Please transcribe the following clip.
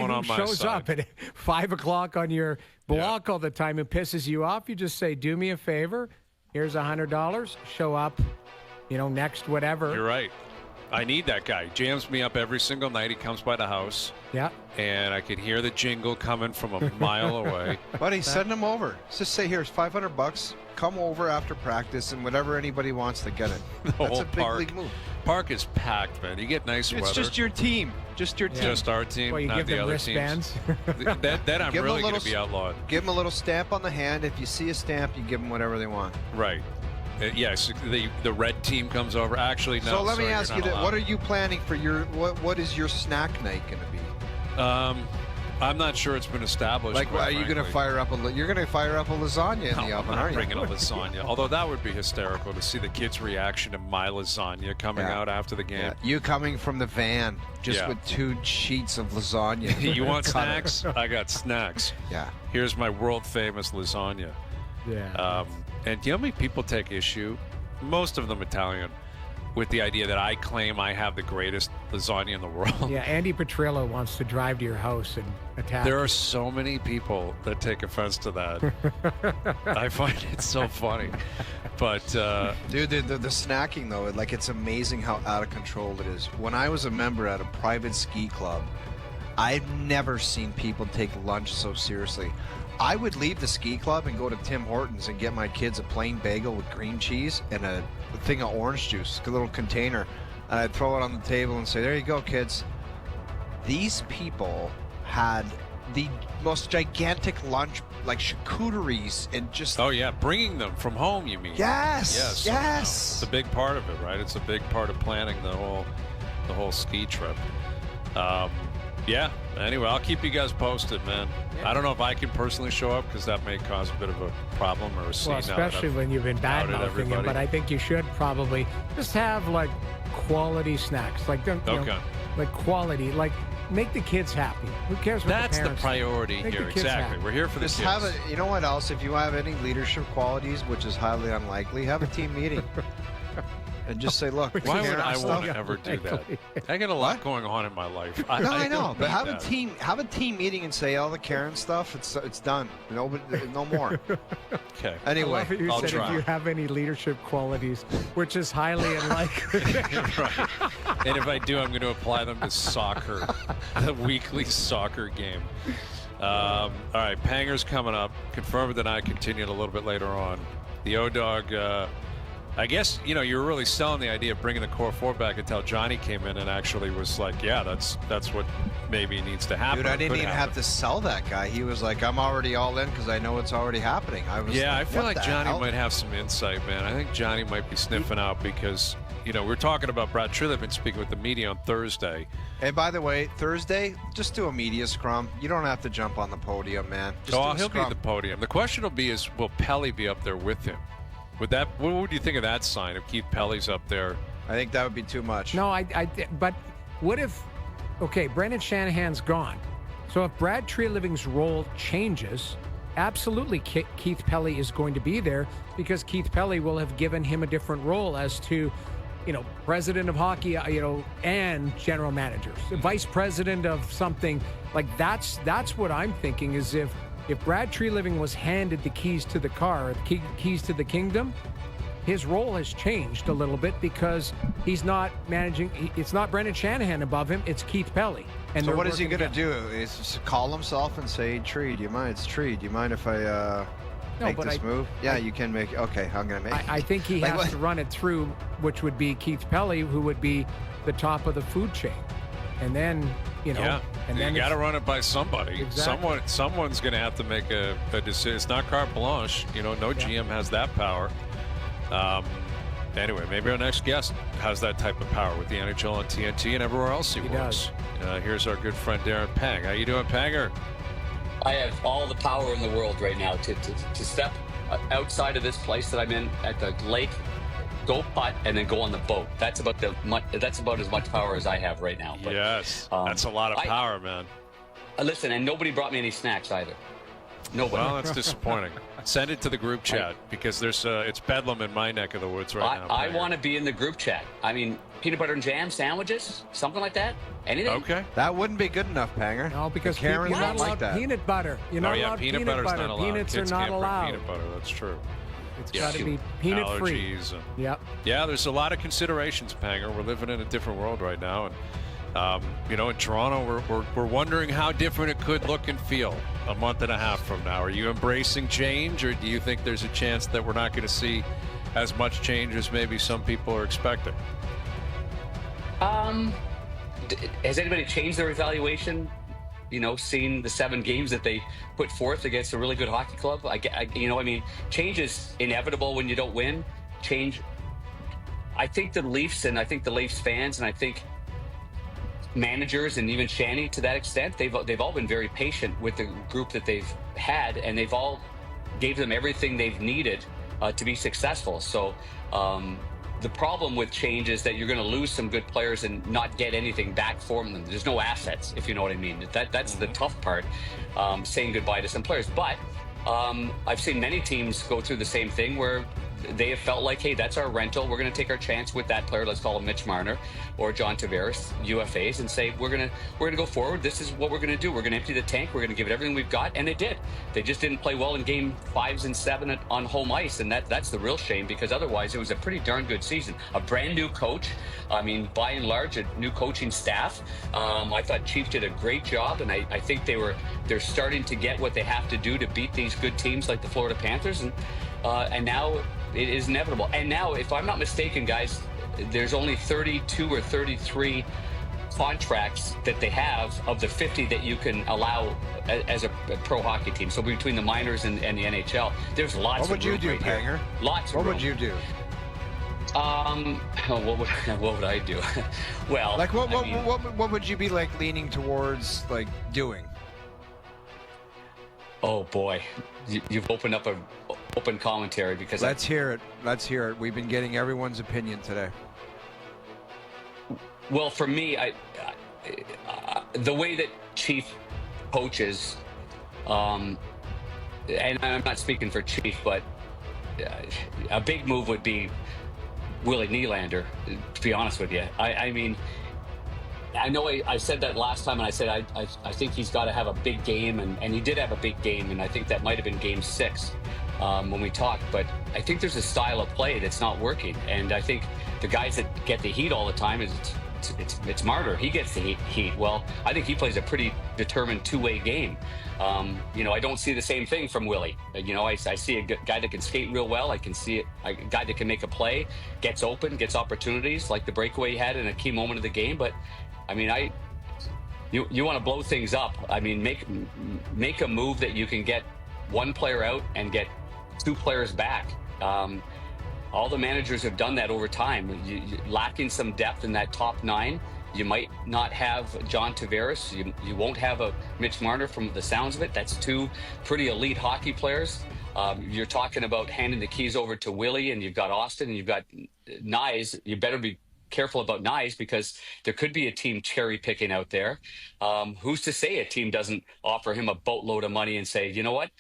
One who on my shows side. up at 5 o'clock on your block all the time and pisses you off, you just say, do me a favor. Here's $100. Show up, next whatever. You're right. I need that guy. He jams me up every single night. He comes by the house. Yeah. And I could hear the jingle coming from a mile away. Buddy, send him over. Just say, here's $500. Come over after practice and whatever anybody wants to get it. That's a big league move. Park is packed, man. You get nice weather. It's just your team. Just your team. Just our team, Well, you not give the them other wristbands. teams. That I'm Give 'em a really going little to be outlawed. Give them a little stamp on the hand. If you see a stamp, you give them whatever they want. Right. Yes, the red team comes over. Actually, no. So let me sorry, ask you're you, not allowed. what are you planning for your, what is your snack night going to be? I'm not sure it's been established. Like, quite are you going to frankly. fire up you're going to fire up a lasagna in No, the I'm oven, not aren't you? bringing a lasagna. Although that would be hysterical to see the kids' reaction to my lasagna coming out after the game. Yeah. You coming from the van just with 2 sheets of lasagna. You want snacks? I got snacks. Yeah. Here's my world famous lasagna. Yeah. And how many people take issue? Most of them Italian, with the idea that I claim I have the greatest lasagna in the world. Yeah, Andy Petrillo wants to drive to your house and attack. There are so many people that take offense to that. I find it so funny. But dude, the snacking though, like, it's amazing how out of control it is. When I was a member at a private ski club, I've never seen people take lunch so seriously. I would leave the ski club and go to Tim Hortons and get my kids a plain bagel with cream cheese and a thing of orange juice, a little container, and I'd throw it on the table and say, there you go, kids. These people had the most gigantic lunch, like charcuteries and just... oh yeah, bringing them from home, you mean? Yes, yes. It's a big part of it, right? It's a big part of planning the whole ski trip. Yeah. Anyway, I'll keep you guys posted, man. Yeah. I don't know if I can personally show up because that may cause a bit of a problem or a scene. Well, especially when you've been bad-mouthing him. But I think you should probably just have, like, quality snacks. Like, like quality. Like, make the kids happy. Who cares what That's the parents priority think? here. Exactly. We're here for the just kids. have you know what else? If you have any leadership qualities, which is highly unlikely, have a team meeting. And just say, look, why would I want to ever do that? I got a lot going on in my life. I know, but have a team meeting and say all the Karen stuff. It's done. No more. Okay. Anyway, I'll try. If you have any leadership qualities, which is highly unlikely. Right. And if I do, I'm going to apply them to soccer, the weekly soccer game. All right, Panger's coming up. Confirm it deny continued a little bit later on. The O-Dog. I guess, you were really selling the idea of bringing the core 4 back until Johnny came in and actually was like, yeah, that's what maybe needs to happen. Dude, I didn't even have to sell that guy. He was like, I'm already all in because I know it's already happening. I feel like Johnny might have some insight, man. I think Johnny might be sniffing out because, we're talking about Brad Trillivin speaking with the media on Thursday. And by the way, Thursday, just do a media scrum. You don't have to jump on the podium, man. He'll be at the podium. The question will be will Pelly be up there with him? What would you think of that sign if Keith Pelly's up there? I think that would be too much. No, but what if, Brendan Shanahan's gone. So if Brad Treliving's role changes, absolutely Keith Pelly is going to be there because Keith Pelly will have given him a different role as to, president of hockey, and general managers, vice president of something. Like that's what I'm thinking is if Brad Treliving was handed the keys to the car, the keys to the kingdom, his role has changed a little bit because he's not managing. It's not Brendan Shanahan above him. It's Keith Pelly. And so what is he going to do? Is just call himself and say, Tree, do you mind? It's Tree. Do you mind if I make this move? Yeah, you can make it. Okay, I'm going to make it. I think he has to run it through, which would be Keith Pelly, who would be the top of the food chain. And then, and then you got to run it by somebody. Exactly. Someone's going to have to make a decision. It's not carte blanche. No GM has that power. Anyway, maybe our next guest has that type of power with the NHL and TNT and everywhere else he works. Here's our good friend Darren Pang. How you doing, Panger? I have all the power in the world right now to step outside of this place that I'm in at the lake, go putt, and then go on the boat. That's about as much power as I have right now. But, yes, that's a lot of power, man. Listen, and nobody brought me any snacks either. Nobody. Well, that's disappointing. Send it to the group chat because there's it's bedlam in my neck of the woods right now. I want to be in the group chat. I mean, peanut butter and jam sandwiches, something like that. Anything? Okay. That wouldn't be good enough, Panger. No, because The Karens you're not don't allowed like that. peanut butter. You're not allowed peanut peanut butter's butter. not allowed. Peanuts Kids are not can't bring allowed. peanut butter. That's true. It's got to be peanut free. Allergies. And, Yep. yeah, there's a lot of considerations, Panger. We're living in a different world right now, and you know, in Toronto, we're wondering how different it could look and feel a month and a half from now. Are you embracing change, or do you think there's a chance that we're not going to see as much change as maybe some people are expecting? Has anybody changed their evaluation? You know, seeing the 7 games that they put forth against a really good hockey club. Change is inevitable when you don't win. Change. I think the Leafs and I think the Leafs fans and I think managers and even Shanny to that extent, they've all been very patient with the group that they've had, and they've all gave them everything they've needed to be successful. So the problem with change is that you're going to lose some good players and not get anything back from them. There's no assets, if you know what I mean. That's the tough part, saying goodbye to some players. But I've seen many teams go through the same thing where they have felt like, hey, that's our rental. We're going to take our chance with that player. Let's call him Mitch Marner or John Tavares, UFAs, and say we're going to go forward. This is what we're going to do. We're going to empty the tank. We're going to give it everything we've got, and they did. They just didn't play well in game 5s and 7 on home ice, and that's the real shame because otherwise it was a pretty darn good season. A brand new coach. I mean, by and large, a new coaching staff. I thought Chief did a great job, and I think they're starting to get what they have to do to beat these good teams like the Florida Panthers, and now it is inevitable. And now, if I'm not mistaken, guys, there's only 32 or 33 contracts that they have of the 50 that you can allow as a pro hockey team. So between the minors and the NHL, there's lots of room. What would you do, right here. Panger? Lots of What room. would you do? What would I do? Well, Like I mean, what would you be like leaning towards like doing? oh boy, you've opened up a open commentary because Let's hear it. Let's hear it. We've been getting everyone's opinion today. Well, for me, the way that Chief coaches, and I'm not speaking for Chief, but a big move would be Willie Nylander, to be honest with you. I mean, I know I said that last time, and I said I think he's got to have a big game, and he did have a big game, and I think that might have been game 6 when we talked. But I think there's a style of play that's not working, and I think the guys that get the heat all the time it's Marner. He gets the heat. Well, I think he plays a pretty determined two-way game. I don't see the same thing from Willie. I see a guy that can skate real well. I can see a guy that can make a play, gets open, gets opportunities, like the breakaway he had in a key moment of the game. But I mean, you want to blow things up. I mean, make a move that you can get one player out and get 2 players back. All the managers have done that over time. You lacking some depth in that top 9. You might not have John Tavares. You won't have a Mitch Marner from the sounds of it. That's 2 pretty elite hockey players. You're talking about handing the keys over to Willie, and you've got Austin, and you've got Nyes. You better be careful about Nyes because there could be a team cherry picking out there. Who's to say a team doesn't offer him a boatload of money and say, you know what,